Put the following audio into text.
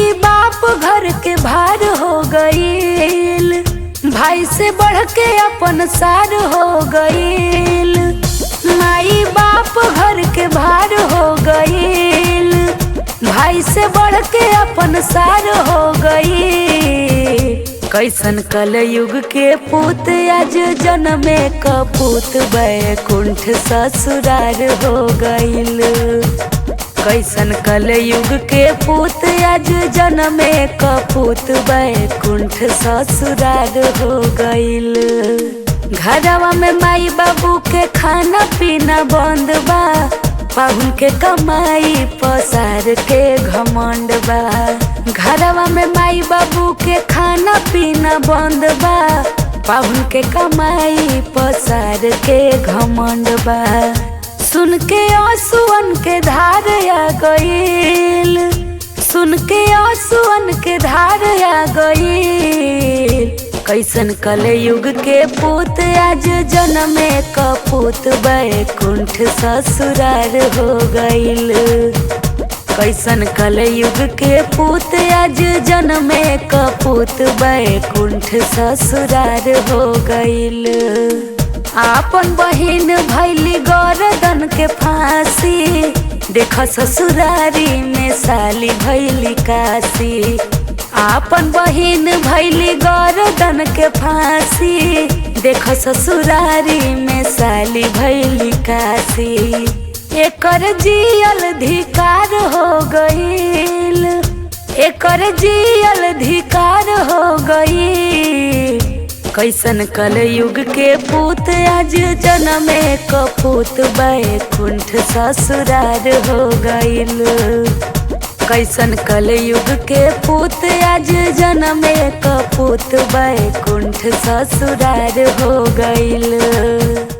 माई बाप घर के भार हो गईल, भाई से बढ़ के अपन सार हो गईल। माई बाप घर के भार हो गईल, भाई से बढ़ के अपन सार हो गई। कैसन कलयुग के पूत आज जन्मे कपूत, बैकुंठ ससुरार हो गईल। कैसन कलयुग के पूत आज जन्मे कपूत, बैकुंठ ससुरार हो गईल। घरवा में माई बाबू के खाना पीना बंद बा, पाहुन के कमाई पसार के घमंड बा। घरवा में माई बाबू के खाना पीना बंद बा, पाहुन के कमाई पसार के घमंड बा। सुन के आंसुअन के धार आ गईल, सुन के आंसुअन के धार आ गईल। कैसन कलयुग के पूत आज जन्मे कपूत, बैकुंठ ससुरार हो गईल। कैसन कलयुग के पूत आज जन्मे कपूत, बैकुंठ ससुरार हो गईल। आपन बहिन भैली गर्दन के फांसी, देख ससुरारी में साली भैली काशी। आपन बहिन भैली गर्दन के फांसी, देख ससुरारी में साली भैली काशी। एकर जियल धिकार हो गईल, एकर जियल धिकार हो गईल। कैसन कलयुग के पूत आज जन्मे कपूत, बैकुंठ ससुरार हो गईल। कैसन कलयुग के पूत आज जन्मे कपूत, बैकुंठ ससुरार हो गईल।